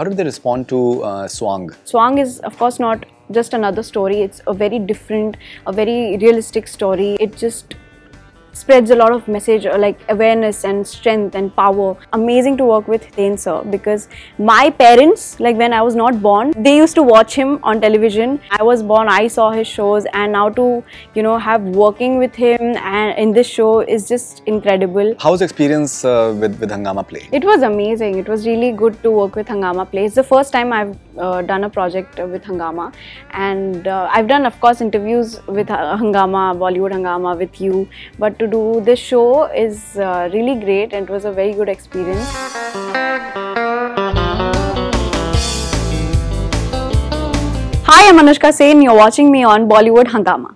How did they respond to Swang? Swang is, of course, not just another story. It's a very different, a very realistic story. It just spreads a lot of message like awareness and strength and power. Amazing to work with Hiten sir, because my parents, like when I was not born, they used to watch him on television. I was born, I saw his shows, and now to have working with him and in this show is just incredible. How was the experience with Hungama Play? It was amazing. It was really good to work with Hungama Play. It's the first time I've done a project with Hungama, and I've done, of course, interviews with Hungama, Bollywood Hungama, with you, but to do this show is really great, and it was a very good experience. Hi, I'm Anushka Sen. You're watching me on Bollywood Hungama.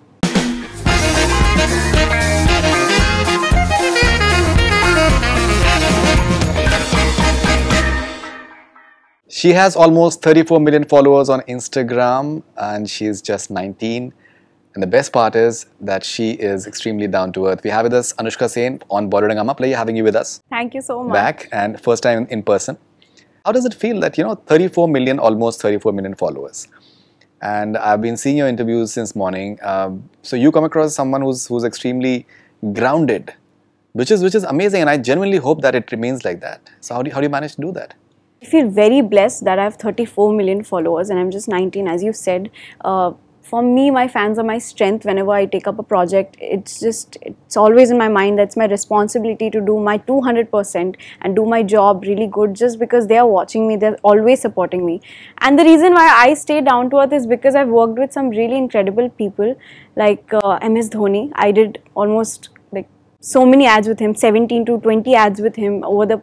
She has almost 34 million followers on Instagram and she's just 19. And the best part is that she is extremely down to earth. We have with us Anushka Sen on Bollywood Hungama. Pleasure having you with us. Thank you so much. Back and first time in person. How does it feel that, 34 million, almost 34 million followers? And I've been seeing your interviews since morning. So you come across someone who's extremely grounded, which is amazing. And I genuinely hope that it remains like that. So how do you manage to do that? I feel very blessed that I have 34 million followers and I'm just 19, as you said. For me, my fans are my strength. Whenever I take up a project, it's always in my mind that's my responsibility to do my 200% and do my job really good, just because they are watching me, they're always supporting me. And the reason why I stay down to earth is because I've worked with some really incredible people like MS Dhoni. I did almost like so many ads with him, 17 to 20 ads with him over the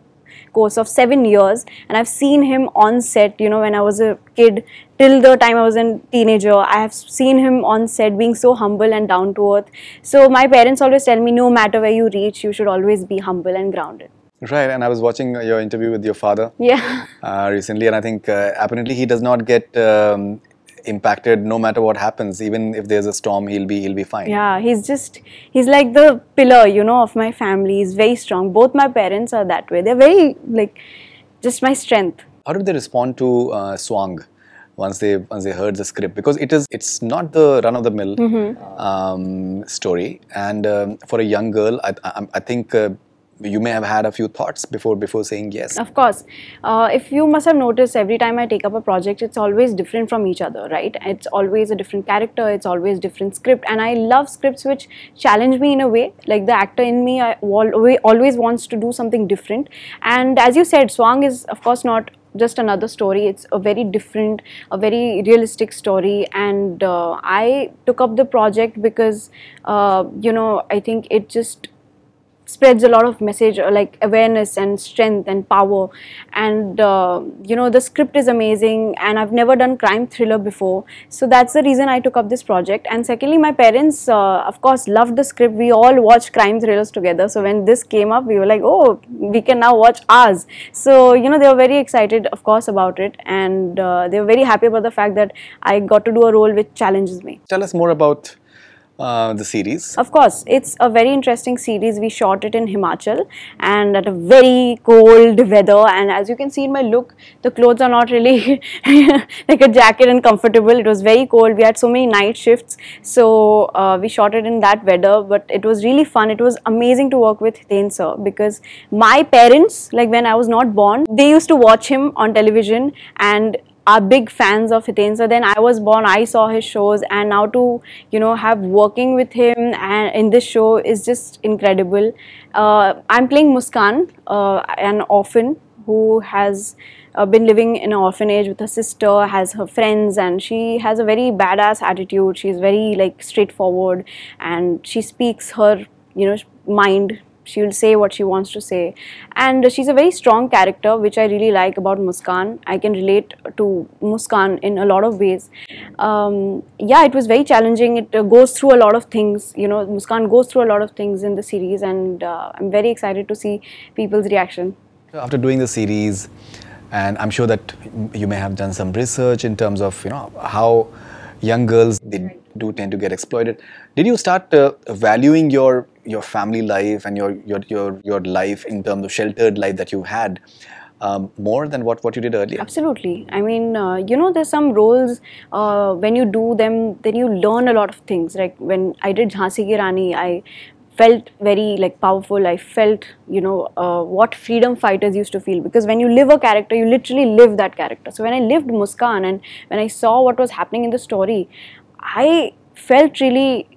course of 7 years, and I've seen him on set, when I was a kid till the time I was a teenager. I have seen him on set being so humble and down to earth. So my parents always tell me, no matter where you reach, you should always be humble and grounded. Right, and I was watching your interview with your father recently, and I think apparently he does not get impacted no matter what happens. Even if there's a storm, he'll be fine. Yeah, he's like the pillar, of my family. He's very strong. Both my parents are that way. They're very just my strength. How did they respond to Swang once they heard the script? Because it's not the run of the mill story, and for a young girl, I think you may have had a few thoughts before saying yes. Of course. If you must have noticed, every time I take up a project, it's always different from each other, right? It's always a different character, it's always different script, and I love scripts which challenge me in a way. Like the actor in me, I always wants to do something different. And as you said, Swang is, of course, not just another story. It's a very different, a very realistic story, and I took up the project because I think it just spreads a lot of message like awareness and strength and power, and the script is amazing, and I've never done crime thriller before, so that's the reason I took up this project. And secondly, my parents of course loved the script. We all watch crime thrillers together, so when this came up, we were like, oh, we can now watch ours. So they were very excited, of course, about it, and they were very happy about the fact that I got to do a role which challenges me. Tell us more about the series. Of course, it's a very interesting series. We shot it in Himachal and at a very cold weather, and as you can see in my look, the clothes are not really like a jacket and comfortable. It was very cold. We had so many night shifts, so we shot it in that weather, but it was really fun. It was amazing to work with Hiten sir, because my parents, like when I was not born, they used to watch him on television and are big fans of Hiten sir. Then I was born, I saw his shows, and now to have working with him and in this show is just incredible. I'm playing Muskan, an orphan who has been living in an orphanage with her sister, has her friends, and she has a very badass attitude. She's very straightforward, and she speaks her mind. She will say what she wants to say, and she's a very strong character, which I really like about Muskan. I can relate to Muskan in a lot of ways. Yeah, it was very challenging. It goes through a lot of things. Muskan goes through a lot of things in the series, and I'm very excited to see people's reaction. After doing the series, and I'm sure that you may have done some research in terms of how young girls, they do tend to get exploited. Did you start valuing your family life and your life in terms of sheltered life that you had more than what you did earlier? Absolutely. I mean, there's some roles, when you do them, then you learn a lot of things. Like when I did Jhansi Ki Rani, I felt very powerful. I felt, what freedom fighters used to feel, because when you live a character, you literally live that character. So when I lived Muskan and when I saw what was happening in the story, I felt really,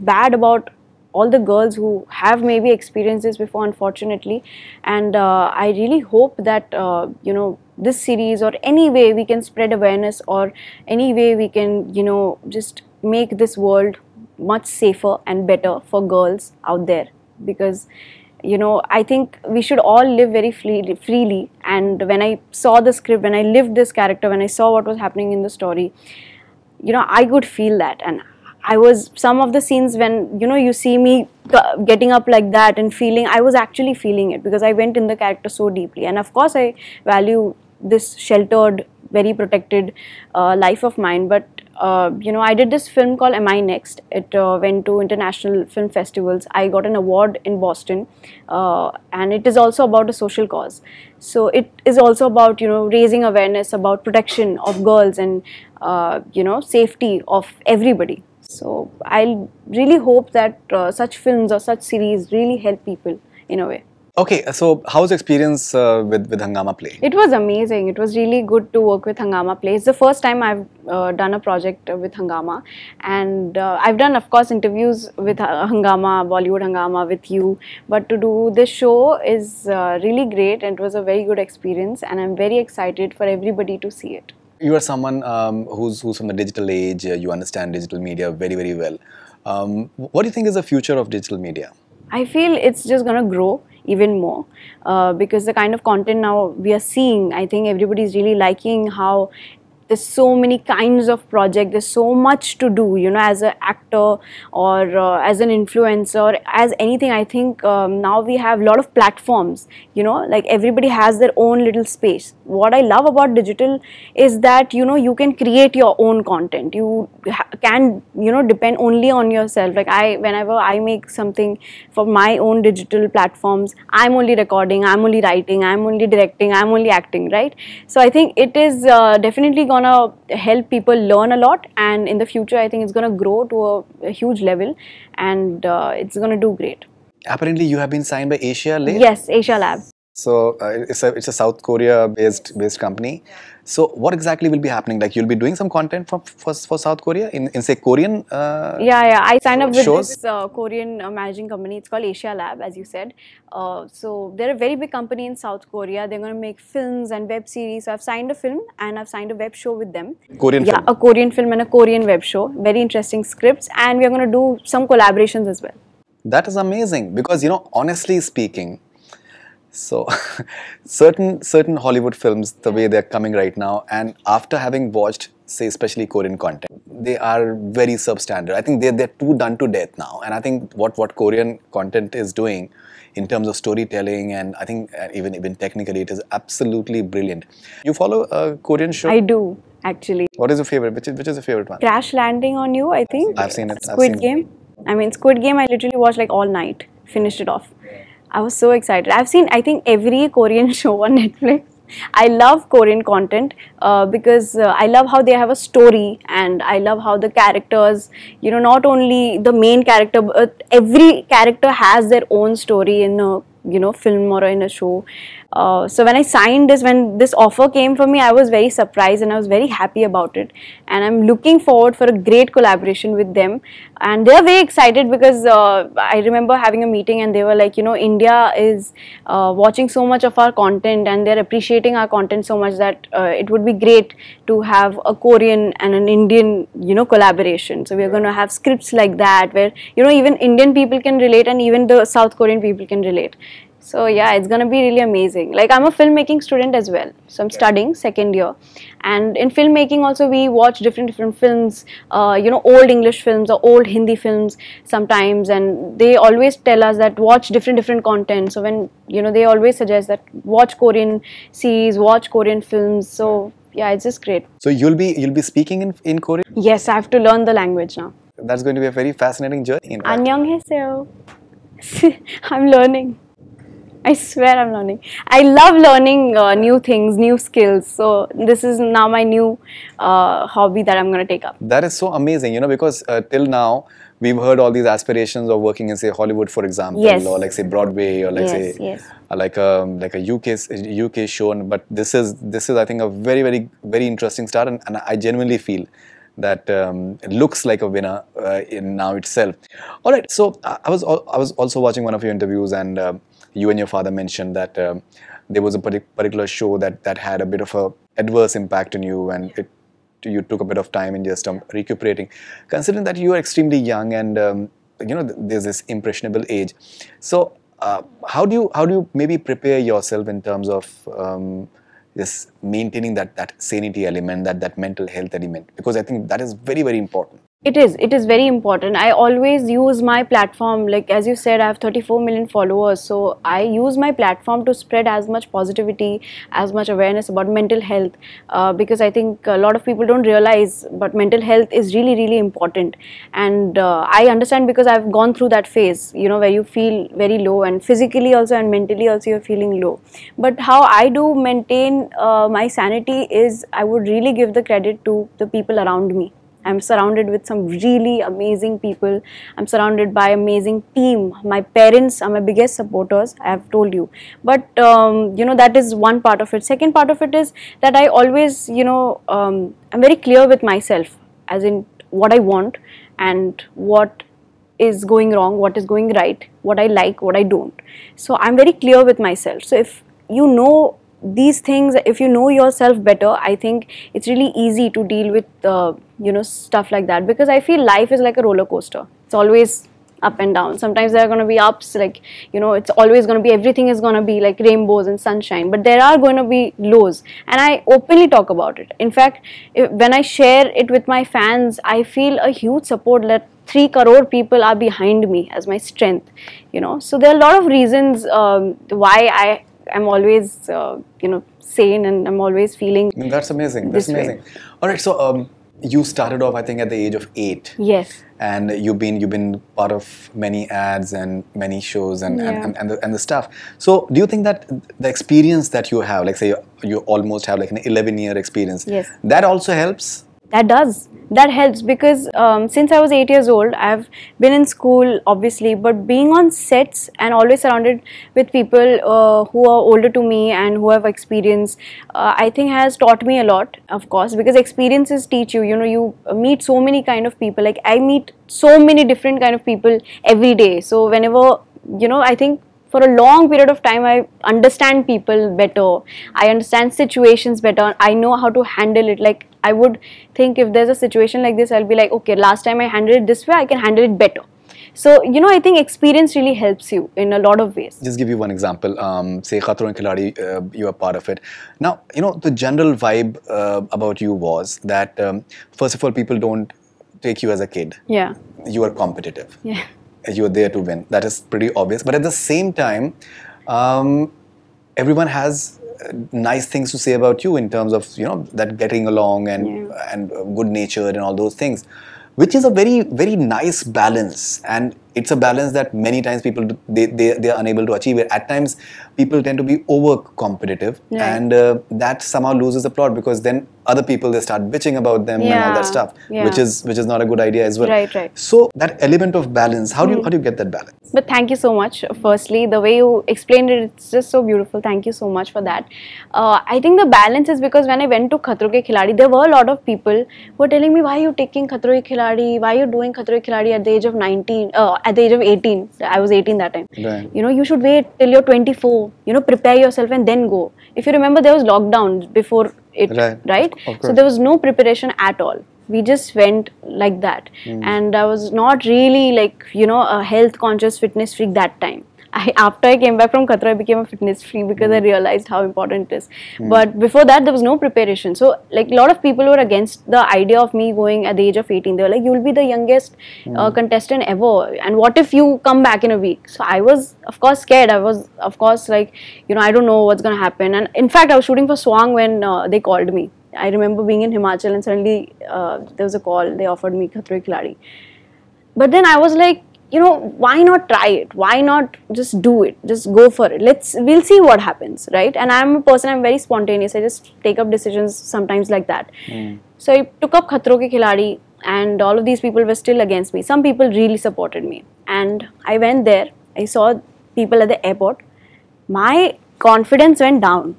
bad about all the girls who have maybe experienced this before, unfortunately. And I really hope that this series, or any way we can spread awareness, or any way we can just make this world much safer and better for girls out there. Because I think we should all live very freely. And when I saw the script, when I lived this character, when I saw what was happening in the story, I could feel that. And some of the scenes when you see me getting up like that and feeling, I was actually feeling it, because I went in the character so deeply. And of course I value this sheltered, very protected life of mine. But I did this film called Am I Next? It went to international film festivals. I got an award in Boston, and it is also about a social cause. So it is also about raising awareness about protection of girls, and safety of everybody. So I really hope that such films or such series really help people in a way. Okay, so how's the experience with Hungama Play? It was amazing. It was really good to work with Hungama Play. It's the first time I've done a project with Hungama, and I've done, of course, interviews with Hungama, Bollywood Hungama, with you. But to do this show is really great, and it was a very good experience, and I'm very excited for everybody to see it. You are someone who's from the digital age. You understand digital media very, very well. What do you think is the future of digital media? I feel it's just going to grow even more, because the kind of content now we are seeing, I think everybody is really liking how there's so many kinds of projects, there's so much to do, as an actor, or as an influencer, as anything. I think now we have a lot of platforms, like everybody has their own little space. What I love about digital is that, you can create your own content. You can, depend only on yourself. Like whenever I make something for my own digital platforms, I'm only recording, I'm only writing, I'm only directing, I'm only acting, right? So I think it is definitely gonna help people learn a lot, and in the future I think it's gonna grow to a huge level, and it's gonna do great. Apparently you have been signed by Asia Lab? Yes, Asia Lab. So it's a South Korea based company. So what exactly will be happening? Like you'll be doing some content for South Korea in say Korean yeah, I signed up with shows? this Korean managing company. It's called Asia Lab, as you said. So they're a very big company in South Korea. They're going to make films and web series. So I've signed a film and I've signed a web show with them. Korean film? A Korean film and a Korean web show. Very interesting scripts, and we're going to do some collaborations as well. That is amazing, because honestly speaking, so certain Hollywood films, the way they're coming right now, and after having watched, say, especially Korean content, they are very substandard. I think they're too done to death now. And I think what Korean content is doing in terms of storytelling, and I think even technically, it is absolutely brilliant. You follow a Korean show? I do, actually. What is your favorite? Which is your favorite one? Crash Landing on You, I think. I've seen it. Squid Game. I mean, Squid Game, I literally watched like all night, finished it off. I was so excited. I've seen, I think, every Korean show on Netflix. I love Korean content because I love how they have a story, and I love how the characters, not only the main character, but every character has their own story in a film or in a show. So when I signed this, when this offer came for me, I was very surprised and I was very happy about it, and I'm looking forward for a great collaboration with them. And they're very excited because I remember having a meeting and they were like, India is watching so much of our content and they're appreciating our content so much that it would be great to have a Korean and an Indian collaboration. So we're going to have scripts like that where even Indian people can relate and even the South Korean people can relate. So yeah, it's going to be really amazing. Like, I'm a filmmaking student as well. So I'm studying second year. And in filmmaking also, we watch different films, old English films or old Hindi films sometimes. And they always tell us that watch different content. So when, they always suggest that watch Korean series, watch Korean films. So yeah, it's just great. So you'll be speaking in Korean? Yes, I have to learn the language now. That's going to be a very fascinating journey. Annyeonghaseyo. I'm learning. I swear I'm learning. I love learning new things, new skills. So this is now my new hobby that I'm going to take up. That is so amazing, you know, because till now we've heard all these aspirations of working in, say, Hollywood, for example, Yes. or like say Broadway, or like Yes, say yes. like a UK show. But this is I think a very interesting start, and I genuinely feel that it looks like a winner in now itself. All right, so I was also watching one of your interviews, and you and your father mentioned that there was a particular show that had a bit of a adverse impact on you, and you took a bit of time in just recuperating. Considering that you are extremely young, and you know, there's this impressionable age, so how do you maybe prepare yourself in terms of this maintaining that sanity element, that mental health element? Because I think that is very important. It is very important. I always use my platform, like as you said, I have 34 million followers, so I use my platform to spread as much positivity, as much awareness about mental health, because I think a lot of people don't realize, but mental health is really important. And I understand, because I've gone through that phase, you know, where you feel very low, and physically also and mentally also you're feeling low. But how I do maintain my sanity is, I would really give the credit to the people around me. I'm surrounded with some really amazing people. I'm surrounded by amazing team. My parents are my biggest supporters, I have told you. But you know, that is one part of it. Second part of it is that I always, you know, I'm very clear with myself, as in what I want and what is going wrong, what is going right, what I like, what I don't. So I'm very clear with myself. So if you know these things, if you know yourself better, I think it's really easy to deal with you know, stuff like that, because I feel life is like a roller coaster. It's always up and down. Sometimes there are going to be ups, like, you know, it's always going to be, everything is going to be like rainbows and sunshine, but there are going to be lows, and I openly talk about it. In fact, when I share it with my fans, I feel a huge support that 3 crore people are behind me as my strength, you know. So there are a lot of reasons why I'm always, you know, sane, and I'm always feeling. That's amazing. That's amazing. All right, so you started off, I think, at the age of 8. Yes. And you've been part of many ads and many shows and the stuff. So do you think that the experience that you have, like say you almost have like an 11-year experience, yes, that also helps? That does. That helps, because since I was 8 years old, I've been in school, obviously, but being on sets and always surrounded with people who are older to me and who have experience, I think has taught me a lot, of course, because experiences teach you. You know, you meet so many kind of people. Like, I meet so many different kind of people every day. So whenever, you know, I think for a long period of time, I understand people better. I understand situations better. I know how to handle it. Like, I would think if there's a situation like this, I'll be like, okay, last time I handled it this way, I can handle it better. So, you know, I think experience really helps you in a lot of ways. Just give you one example. Say, Khatron Ke Khiladi, you are part of it. Now, you know, the general vibe about you was that, first of all, people don't take you as a kid. Yeah. You are competitive. Yeah. You are there to win. That is pretty obvious. But at the same time, everyone has nice things to say about you in terms of, you know, that getting along and good natured and all those things, which is a very nice balance. And it's a balance that many times people they are unable to achieve. At times, people tend to be over competitive, and that somehow loses the plot, because then other people, they start bitching about them and all that stuff, which is not a good idea as well. Right. So that element of balance, how do you get that balance? But thank you so much. Firstly, the way you explained it, it's just so beautiful. Thank you so much for that. I think the balance is because when I went to Khatron Ke Khiladi, there were a lot of people who were telling me, why are you taking Khatron Ke Khiladi? Why are you doing Khatron Ke Khiladi at the age of 19? At the age of 18. I was 18 that time. Right. You know, you should wait till you're 24. You know, prepare yourself and then go. If you remember, there was lockdown before it, right? So there was no preparation at all. We just went like that. And I was not really like, you know, a health conscious fitness freak that time. After I came back from Qatar, I became a fitness freak because I realized how important it is. But before that, there was no preparation. So, like, a lot of people were against the idea of me going at the age of 18. They were like, you will be the youngest contestant ever. And what if you come back in a week? So, I was, of course, scared. I was, of course, like, you know, I don't know what's going to happen. And in fact, I was shooting for Swang when they called me. I remember being in Himachal and suddenly there was a call. They offered me Khatron Ke Khiladi. But then I was like, you know, why not try it? Why not just do it? Just go for it. We'll see what happens, right? And I'm a person, I'm very spontaneous. I just take up decisions sometimes like that. So I took up Khatron Ke Khiladi, and all of these people were still against me. Some people really supported me, and I went there. I saw people at the airport. My confidence went down.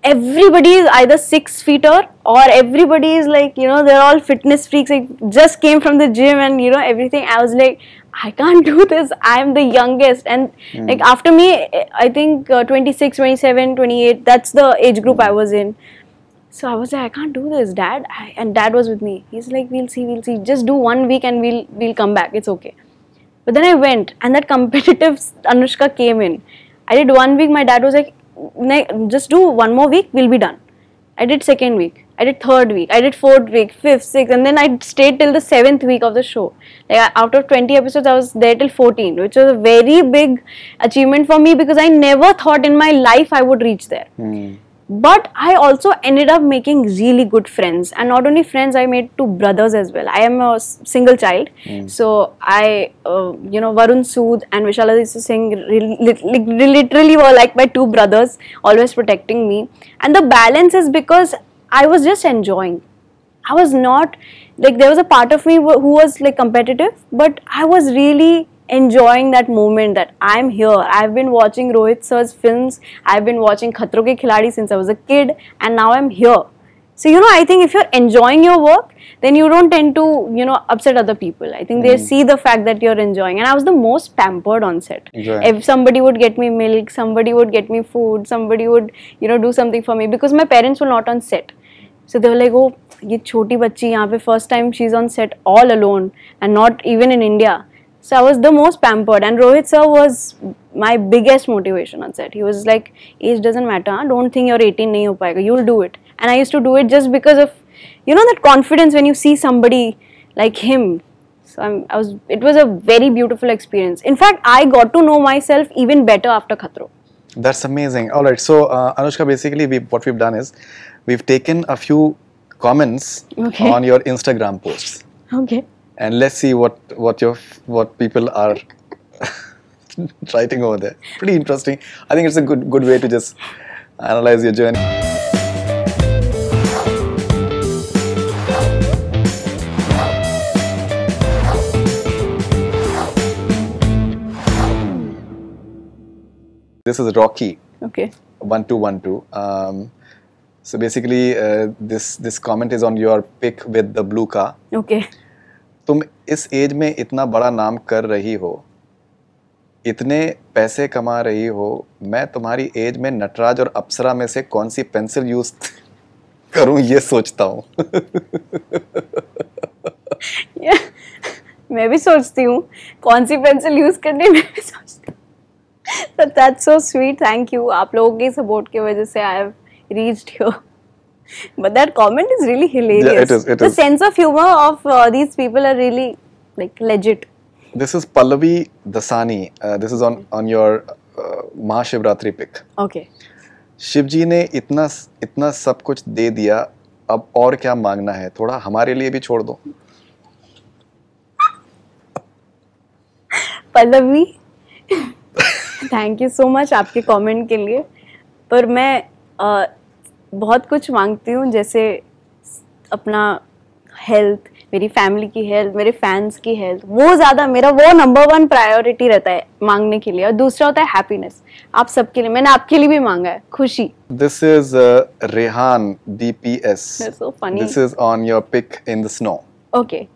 Everybody is either 6-feeter or everybody is like, you know, they're all fitness freaks. I just came from the gym and, you know, everything. I was like, I can't do this. I'm the youngest. And like after me, I think 26, 27, 28, that's the age group I was in. So I was like, I can't do this, Dad. And Dad was with me. He's like, we'll see. Just do 1 week and we'll come back. It's okay. But then I went, and that competitive Anushka came in. I did 1 week. My dad was like, just do 1 more week, we'll be done. I did 2nd week, I did 3rd week, I did 4th week, 5th, 6th, and then I stayed till the 7th week of the show. Like out of 20 episodes, I was there till 14, which was a very big achievement for me because I never thought in my life I would reach there. But I also ended up making really good friends, and not only friends, I made 2 brothers as well. I am a single child, so I, you know, Varun Sood and Vishaladitya Singh literally were like my 2 brothers, always protecting me. And the balance is because I was just enjoying. I was not like, there was a part of me who was like competitive, but I was really enjoying that moment that I'm here. I've been watching Rohit sir's films, I've been watching Khatron Ke Khiladi since I was a kid, and now I'm here. So, you know, I think if you're enjoying your work, then you don't tend to, you know, upset other people. I think they see the fact that you're enjoying. And I was the most pampered on set. If somebody would get me milk, somebody would get me food, somebody would, you know, do something for me, because my parents were not on set. So they were like, oh, ye choti bachchi yahan pe first time she's on set all alone, and not even in India. So I was the most pampered, and Rohit sir was my biggest motivation on set. He was like, age doesn't matter, huh? Don't think you're 18 nahi ho payega, you'll do it. And I used to do it just because of, you know, that confidence when you see somebody like him. So it was a very beautiful experience. In fact, I got to know myself even better after Khatron. That's amazing. All right, so Anushka, basically what we've done is we've taken a few comments on your Instagram posts. Okay. And let's see what people are writing over there. Pretty interesting. I think it's a good way to just analyze your journey. This is Rocky. Okay. 1212. So basically, this comment is on your pic with the blue car. Okay. तुम इस as में इतना बड़ा नाम कर रही हो, इतने पैसे कमा रही हो, मैं तुम्हारी एज में नटराज और अप्सरा में से कौन सी पेंसिल यूज करूं ये सोचता हूं. मैं भी सोचती हूँ कौन सी पेंसिल यूज करनी, मैं भी सोचती हूँ. That's so sweet. Thank you. आप लोगों की सपोर्ट की वजह से I have reached here. But that comment is really hilarious. Yeah, it is. The sense of humor of these people are really like legit. This is Pallavi Dasani. This is on your Mahashivratri pic. Okay. Shiv जी ने इतना सब कुछ दे दिया, अब और क्या मांगना है, थोड़ा हमारे लिए भी छोड़ दो. Pallavi, thank you so much आपके कमेंट के लिए. पर मैं बहुत कुछ मांगती हूँ, जैसे अपना हेल्थ, मेरी फैमिली की हेल्थ, मेरे फैंस की हेल्थ, वो ज़्यादा मेरा वो नंबर 1 प्रायोरिटी रहता है मांगने के लिए. और दूसरा होता है हैप्पीनेस. आप सबके लिए, मैंने आपके लिए भी मांगा है, Khushi. This is Rehan DPS. So funny. This is on your pic in the snow. Okay.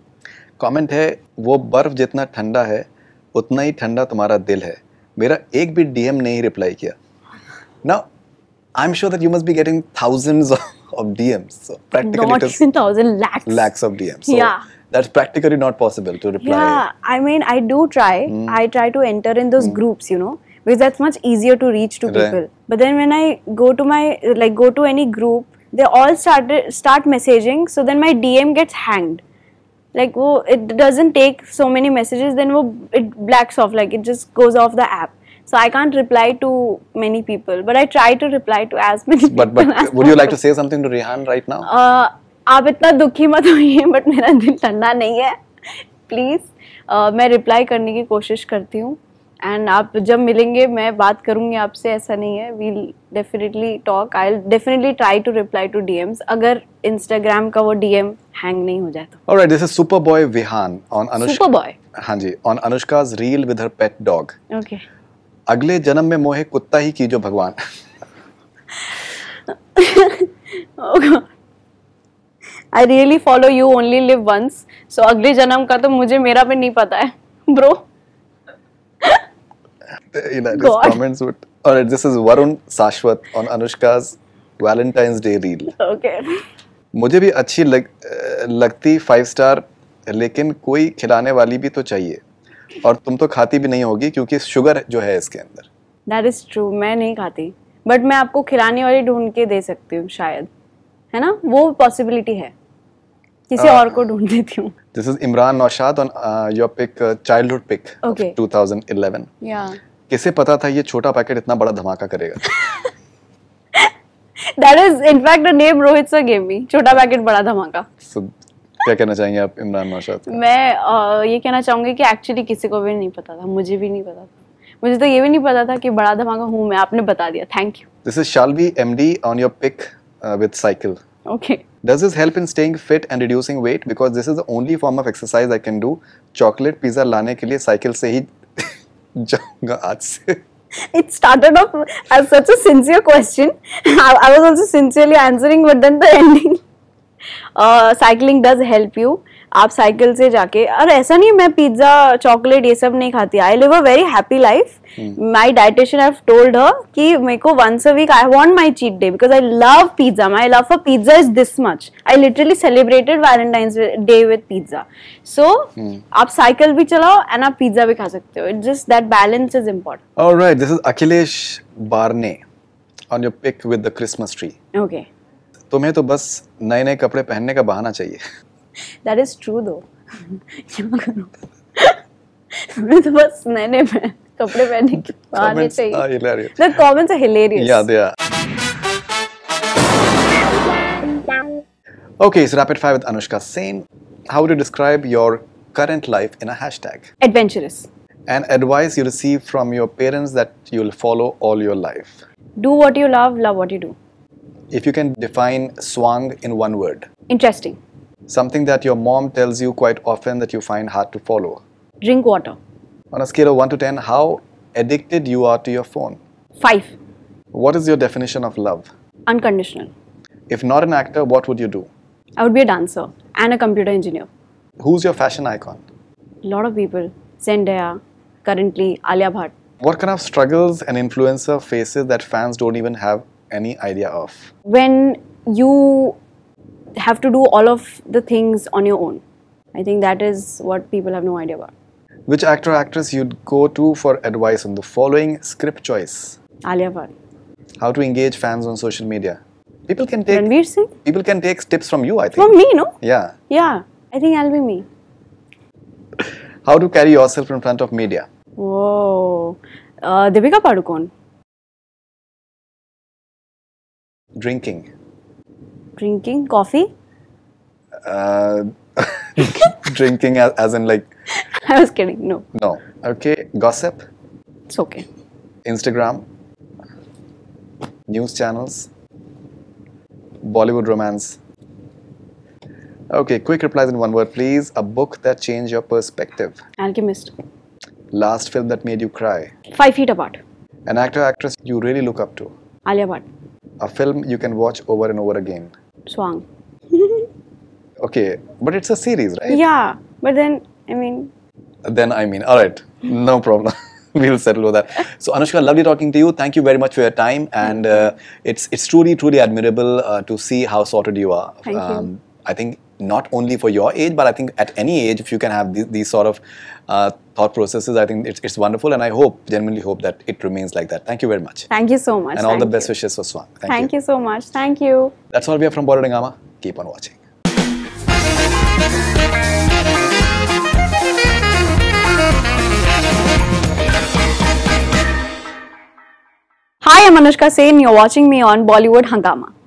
Comment है, वो बर्फ जितना ठंडा है उतना ही ठंडा तुम्हारा दिल है, मेरा एक भी DM नहीं रिप्लाई किया. Now I'm sure that you must be getting thousands of DMs. So practically not even thousands, lakhs of DMs. So yeah. That's practically not possible to reply. Yeah, I mean, I do try. I try to enter in those groups, you know, because that's much easier to reach to people. But then when I go to any group, they all start messaging. So then my DM gets hanged. Like, it doesn't take so many messages. Then it blacks off. Like, it just goes off the app. So I can't reply to many people, but I try to reply to as many people. But would you like to say something to Rehan right now? आप इतना दुखी मत होइए, but मेरा दिल ठंडा नहीं है. प्लीज़ मैं रिप्लाई करने की कोशिश करती हूँ एंड आप जब मिलेंगे मैं बात करूँगी आपसे, ऐसा नहीं है. We'll definitely talk. I will definitely try to reply to DMs अगर इंस्टाग्राम का वो डीएम हैंग नहीं हो जाए तो. Alright, this is Superboy Vihan on Anushka. Superboy. हाँ जी, on Anushka's reel with her pet dog. Okay. अगले जन्म में मोहे कुत्ता ही कीजो भगवान. Oh God. I really follow you only live once. So अगले जन्म का तो मुझे मेरा भी नहीं पता है, bro. You know, these comments would. Alright, this is Varun Sashwat on Anushka's Valentine's Day reel. Okay. मुझे भी अच्छी लगती 5 स्टार, लेकिन कोई खिलाने वाली भी तो चाहिए. और तुम तो खाती भी नहीं होगी क्योंकि शुगर जो है इसके अंदर. That is true. मैं नहीं खाती, बट मैं आपको खिलाने वाली ढूंढ के दे सकती हूँ शायद, है ना? वो पॉसिबिलिटी है. किसी और को ढूंढ देती हूँ. This is Imran Naushad on your pick, childhood pick Okay. of 2011. Yeah. किसे पता था ये छोटा पैकेट इतना बड़ा धमाका करेगा? That is in fact the name Rohit sir gave me. छोटा पैकेट बड़ा धमाका. So, क्या कहना चाहेंगे आप इमरान नौशाद? मैं ये कहना चाहूँगी कि एक्चुअली किसी को भी नहीं पता था, मुझे भी नहीं पता था. मुझे तो ये भी नहीं पता था कि बड़ा धमाका हूँ मैं. आपने बता दिया. Thank you. This is Shalvi MD on your pick with cycle. Okay. Does this help in staying fit and reducing weight? Because this is the only form of exercise I can do. Chocolate pizza लाने के लिए cycle से ही जाऊँगा आज से. It started off as such a sincere question. I was also sincerely answering, but then the ending. Cycling does help you. आप cycle से जाके, और ऐसा नहीं मैं पिज्जा चॉकलेट ये सब नहीं खाती. I live a very happy life. My dietitian have told her कि मेरे को once a week I want my cheat day because I love pizza. My love for pizza is this much. I literally celebrated Valentine's Day with pizza. So आप cycle भी चलाओ and आप pizza भी खा सकते हो. It's just that balance is important. All right, this is Akhilesh Barne on your pick with the Christmas tree. Okay. तुम्हें तो बस नए नए कपड़े पहनने का बहाना चाहिए. That is true though. क्या करूं? मैं तो बस नए नए कपड़े पहनने के बहाने चाहिए. Comments are hilarious. The comments are hilarious. Yeah, they are. Okay, so rapid fire with Anushka Sen. How would you describe your current life in a hashtag? Adventurous. And advice you receive from your parents that you'll follow all your life. Do what you love what you do. If you can define swang in one word. Interesting. Something that your mom tells you quite often that you find hard to follow. Drink water. On a scale of 1 to 10, how addicted you are to your phone. 5. What is your definition of love? Unconditional. If not an actor, what would you do? I would be a dancer and a computer engineer. Who's your fashion icon? A lot of people. Zendaya, currently Alia Bhatt. What kind of struggles an influencer faces that fans don't even have any idea of? When you have to do all of the things on your own. I think that is what people have no idea about. Which actor or actress you'd go to for advice on the following script choice? Alia Bhatt. How to engage fans on social media? People can take Ranveer Singh? tips from you, I think. From me, no? Yeah. Yeah, I think I'll be me. How to carry yourself in front of media? Whoa. Deepika Padukone. Drinking. Drinking coffee? Drinking as in like... I was kidding, no. No. Okay. Gossip. It's okay. Instagram. News channels. Bollywood romance. Okay, quick replies in one word, please. A book that changed your perspective. Alchemist. Last film that made you cry. 5 Feet Apart. An actor or actress you really look up to. Alia Bhatt. A film you can watch over and over again. Swang. Okay, but it's a series, right? Yeah, but then, I mean... Alright, no problem. We'll settle with that. So Anushka, lovely talking to you. Thank you very much for your time, and it's truly admirable to see how sorted you are. Thank you. I think not only for your age, but I think at any age, if you can have these sort of thought processes, I think it's wonderful, and I genuinely hope that it remains like that. Thank you very much. Thank you so much. And all the best wishes for Swang. Thank you so much. Thank you. That's all we have from Bollywood Hungama. Keep on watching. Hi, I'm Anushka Sen. You're watching me on Bollywood Hungama.